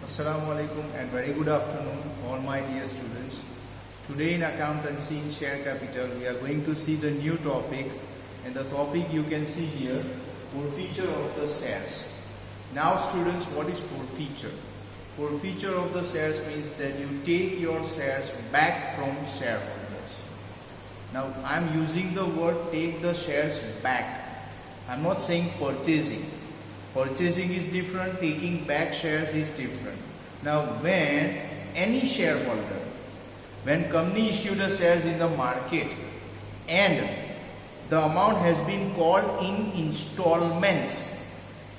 Assalamu alaikum and very good afternoon all my dear students. Today in accountancy in share capital we are going to see the new topic, and the topic you can see here, forfeiture of the shares. Now students, what is forfeiture? Forfeiture of the shares means that you take your shares back from shareholders. Now I am using the word take the shares back. I am not saying purchasing. Purchasing is different, taking back shares is different. Now when any shareholder, when company issue the shares in the market and the amount has been called in installments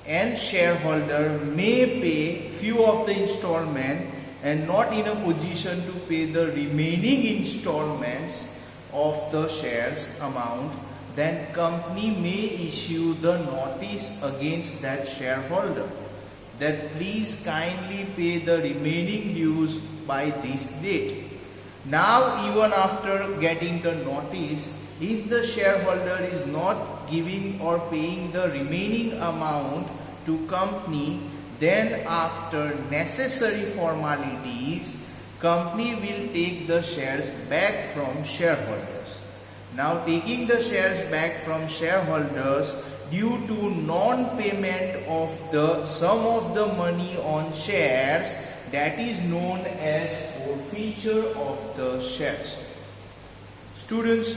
and shareholder may pay few of the installment and not in a position to pay the remaining installments of the shares amount, then company may issue the notice against that shareholder that please kindly pay the remaining dues by this date. Now even after getting the notice, if the shareholder is not giving or paying the remaining amount to company, then after necessary formalities, company will take the shares back from shareholders. Now taking the shares back from shareholders due to non-payment of the sum of the money on shares, that is known as forfeiture of the shares. Students,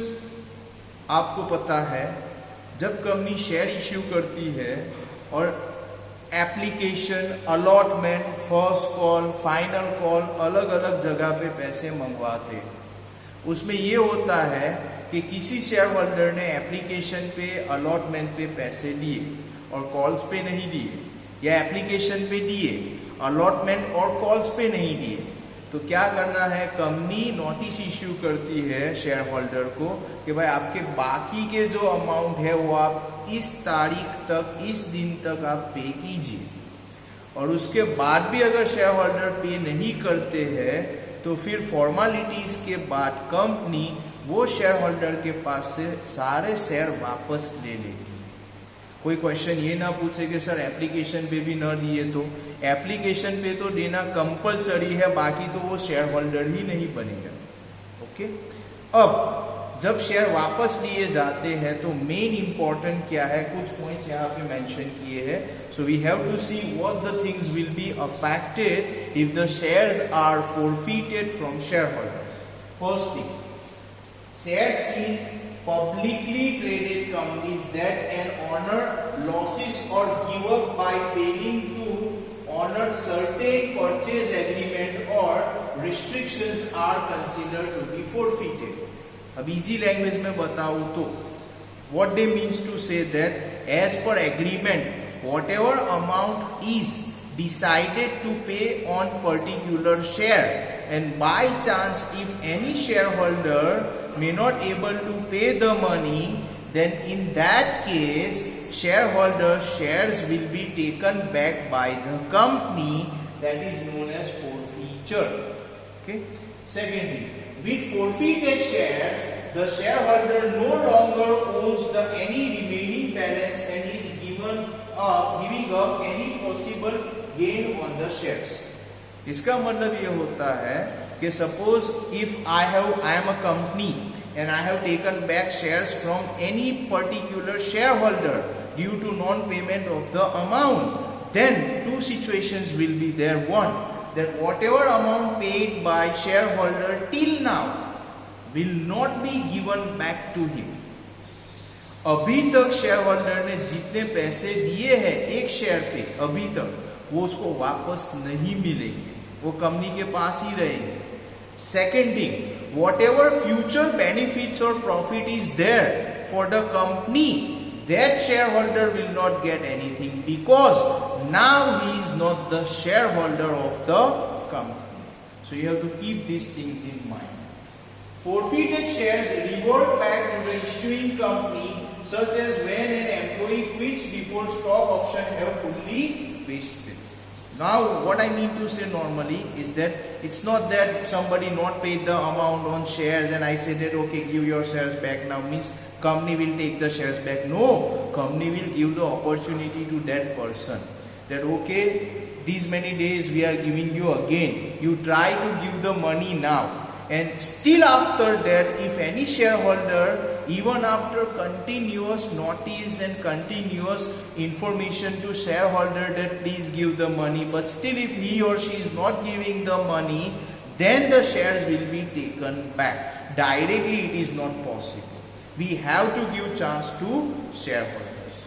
आपको पता है जब company share issue करती है और application, allotment, first call, final call अलग अलग जगह पे पैसे मंगवाते, उसमें ये होता है कि किसी शेयर होल्डर ने एप्लीकेशन पे, अलॉटमेंट पे पैसे लिए और कॉल्स पे नहीं दिए, या एप्लीकेशन पे दिए, अलॉटमेंट और कॉल्स पे नहीं दिए, तो क्या करना है? कंपनी नोटिस इश्यू करती है शेयर होल्डर को कि भाई आपके बाकी के जो अमाउंट है वो आप इस तारीख तक, इस दिन तक आप पे कीजिए। और उसके बाद भी अगर शेयर होल्डर पे नहीं करते हैं तो फिर फॉर्मेलिटीज के बाद कंपनी वो शेयर होल्डर के पास से सारे शेयर वापस ले लेगी। कोई क्वेश्चन ये ना पूछे कि सर एप्लीकेशन पे भी न दिए, तो एप्लीकेशन पे तो देना कंपलसरी है, बाकी तो वो शेयर होल्डर ही नहीं बनेगा। ओके, अब जब शेयर वापस लिए जाते हैं तो मेन इंपॉर्टेंट क्या है, कुछ पॉइंट्स यहाँ पे मेंशन किए हैं। So we have to see what the things will be affected if the shares are forfeited from shareholders. First thing, shares in publicly traded companies that can honor losses or give up by failing to honor certain purchase agreement or restrictions are considered to be forfeited. अब easy language में बताऊं तो what they means to say that as per agreement whatever amount is decided to pay on particular share, and by chance if any shareholder may not able to pay the money, then in that case shareholder shares will be taken back by the company, that is known as forfeiture. Okay, secondly, with forfeited shares the shareholder no longer owns the any remaining balance and is giving up any possible gain on the shares. इसका मतलब ये होता है कि suppose if I am a company and I have taken back shares from any particular shareholder due to non-payment of the amount, then two situations will be there. One, that whatever amount paid by shareholder till now will not be given back to him. अभी तक shareholder ने जितने पैसे दिए हैं एक share पे अभी तक, वो उसको वापस नहीं मिलेंगे, वो कंपनी के पास ही रहेंगे। Second thing, whatever future benefits or profit is there for the company, that shareholder will not get anything because now he is not the shareholder of the company. So you have to keep these things in mind. Forfeited shares revert back to the issuing company, such as when an employee quits before stock option have fully vested. Now what I mean to say normally is that it's not that somebody not paid the amount on shares and I said that okay, give your shares back now, means company will take the shares back. No, company will give the opportunity to that person. that okay, these many days we are giving you again. You try to give the money now, and still after that, if any shareholder, even after continuous notice and continuous information to shareholder that please give the money, but still if he or she is not giving the money, then the shares will be taken back. Directly it is not possible. We have to give chance to shareholders.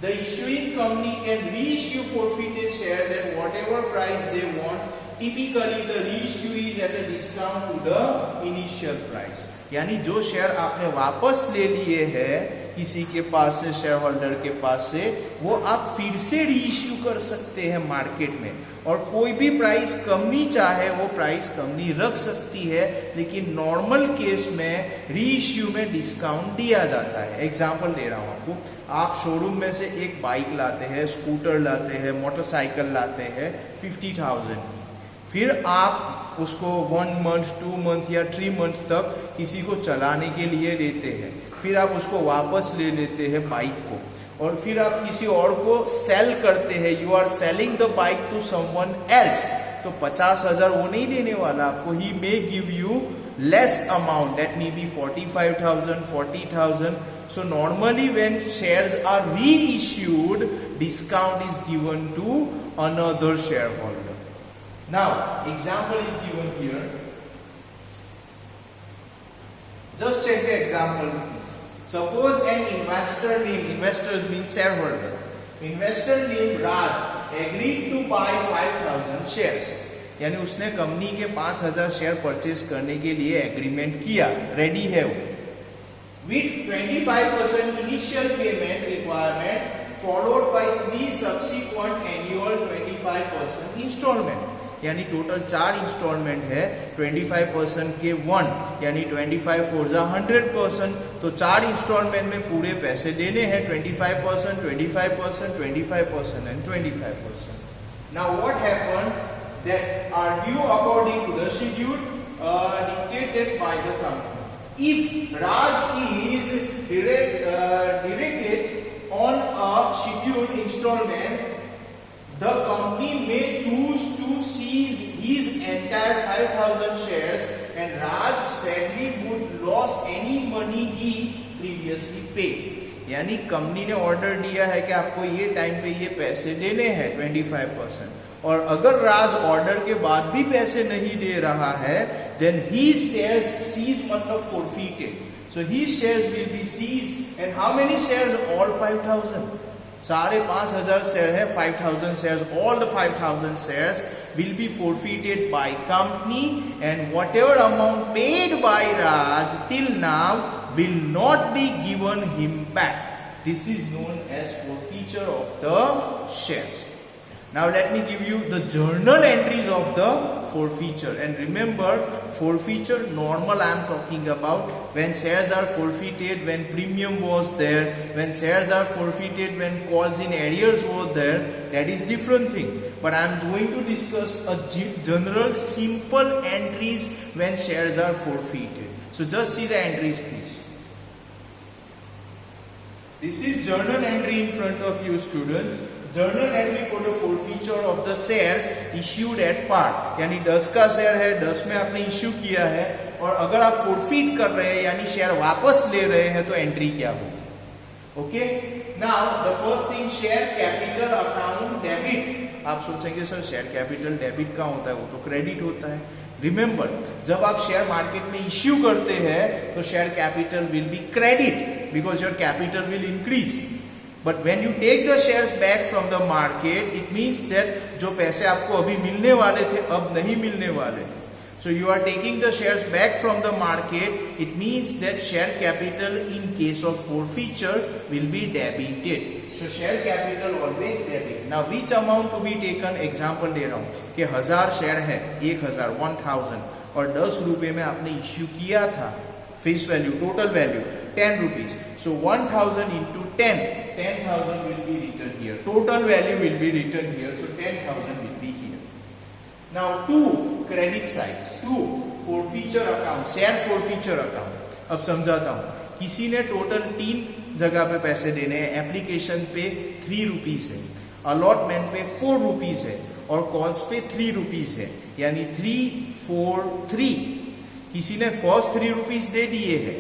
The issuing company can reissue forfeited shares at whatever price they want. Typically the reissue is at a discount to the initial price. यानी जो share आपने वापस ले लिए हैं किसी के पास से, शेयर होल्डर के पास से, वो आप फिर से रीइश्यू कर सकते हैं मार्केट में, और कोई भी प्राइस कंपनी चाहे वो प्राइस कंपनी रख सकती है, लेकिन नॉर्मल केस में रीइश्यू में डिस्काउंट दिया जाता है. एग्जांपल दे रहा हूं आपको. आप शोरूम में से एक बाइक लाते हैं, स्कूटर लाते हैं, मोटरसाइकिल लाते हैं 50,000 की, फिर आप उसको 1 मंथ 2 मंथ या 3 मंथ तक किसी को चलाने के लिए देते हैं, फिर आप उसको वापस ले लेते हैं बाइक को, और फिर आप किसी और को सेल करते हैं. You are selling the bike to someone else. तो 50,000 वो नहीं देने वाला आपको. He may give you less amount, that may be 45,000, 40,000. So normally when shares are reissued, discount is given to another shareholder. Now, example is given here. Just check the example please. Suppose an investor named, investors means shareholder, investor named Raj agreed to buy 5,000 shares. यानी उसने company के 5,000 share purchase करने के लिए agreement किया, ready है वो. With 25% initial payment requirement followed by 3 subsequent annual 25% installment. यानी टोटल 4 इंस्टॉलमेंट है, 25% के 1 यानी 25 4 100%. तो 4 इंस्टॉलमेंट में पूरे पैसे देने हैं, 25%, 25%, 25% and 25%. Now what happened that are due according to the schedule dictated by the company. If Raj is directed on a scheduled installment, the company may choose to seize his entire 5,000 shares, and Raj sadly would lose any money he previously paid. यानी company ने order दिया है कि आपको ये time पे ये पैसे देने हैं 25%, और अगर राज ऑर्डर के बाद भी पैसे नहीं दे रहा है, then his shares cease मतलब forfeited. So his shares will be seized, and how many shares? All 5,000. सारे 5,000 शेयर है, 5,000 shares, all the 5,000 shares will be forfeited by company, and whatever amount paid by Raj till now will not be given him back. This is known as forfeiture of the shares. Now let me give you the journal entries of the forfeiture, and remember forfeiture normal I am talking about when shares are forfeited when premium was there, when shares are forfeited when calls in arrears was there, that is different thing. But I am going to discuss a general simple entries when shares are forfeited. So just see the entries please. This is journal entry in front of you students. Journal entry for the forfeiture of the shares issued at par. यानी 10 का share है, 10 में आपने issue किया है, और अगर आप फोरफीट कर रहे हैं यानी शेयर वापस ले रहे हैं तो एंट्री क्या होगी. Okay, now the first thing, share capital account debit. आप सोचेंगे सर शेयर कैपिटल डेबिट कहाँ होता है, वो तो क्रेडिट होता है. रिमेंबर, जब आप शेयर मार्केट में इश्यू करते हैं तो share capital will be credit because your capital will increase. But when you take the shares back from the market, it means that जो पैसे आपको अभी मिलने वाले थे अब नहीं मिलने वाले. So you are taking the shares back from the market. It means that share capital in case of forfeiture will be debited. So share capital always debit. Now which amount to be taken? Example दे रहा हूँ कि 1000 share है, 1000 1000, और 10 रुपए में आपने issue किया था. Face value, total value 10 rupees. So 1000 into 10, 10,000 will be written here. Total value will be written here. So 10,000 will be here. Now 2, credit side. 2, forfeiture account, share forfeiture account. अब समझाता हूँ. किसी ने टोटल 3 जगह पे पैसे देने हैं. एप्लीकेशन पे 3 rupees है. अलॉटमेंट पे 4 रुपीज है और कॉल्स पे 3 रुपीज है, यानी 3, 4, 3। किसी ने फर्स्ट 3 रुपीज दे दिए है,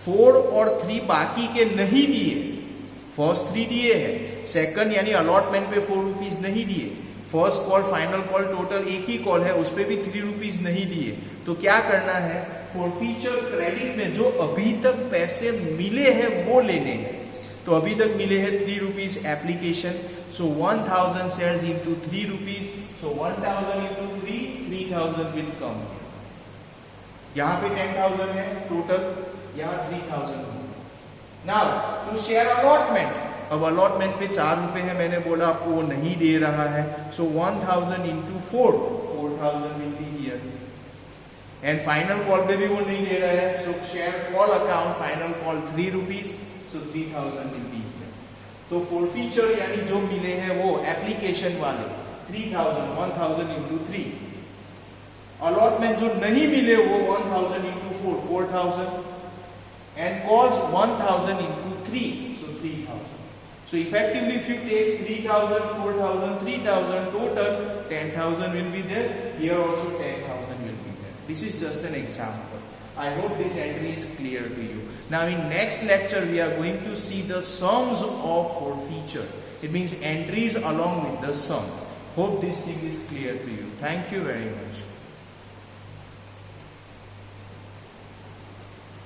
4 और 3 बाकी के नहीं दिए। फर्स्ट 3 दिए है, सेकंड यानी अलॉटमेंट पे 4 रुपीज नहीं दिए, first call final call total एक ही कॉल है, उस पर भी 3 रुपीज नहीं दिए। तो क्या करना है, फॉरफीचर क्रेडिट में जो अभी तक पैसे मिले हैं वो लेने हैं। तो अभी तक मिले हैं 3 rupees application, so 1000 shares into 3 rupees, so 1000 into 3, 3000 will come. यहाँ पे 10,000 है टोटल, यहाँ 3000 होगा। नाउ टू शेयर अलॉटमेंट, अब अलॉटमेंट पे 4 रुपए है, मैंने बोला आपको वो नहीं दे रहा है, सो 1000 into 4, 4000 will be here. And final call पे भी वो नहीं दे रहा है, सो share call account final call 3 rupees, so 3000 will be here. तो फॉरफीचर यानी जो मिले हैं वो एप्लीकेशन वाले 3000, 1000 इंटू 3। अलॉटमेंट जो नहीं मिले वो 1000 into 4, 4000, and calls 1000 into 3, so 3000. So effectively if you take 3000, 4000, 3000, total 10,000 will be there. Here also 10,000 will be there. This is just an example. I hope this entry is clear to you. Now in next lecture we are going to see the sums of forfeiture. It means entries along with the sum. Hope this thing is clear to you. Thank you very much.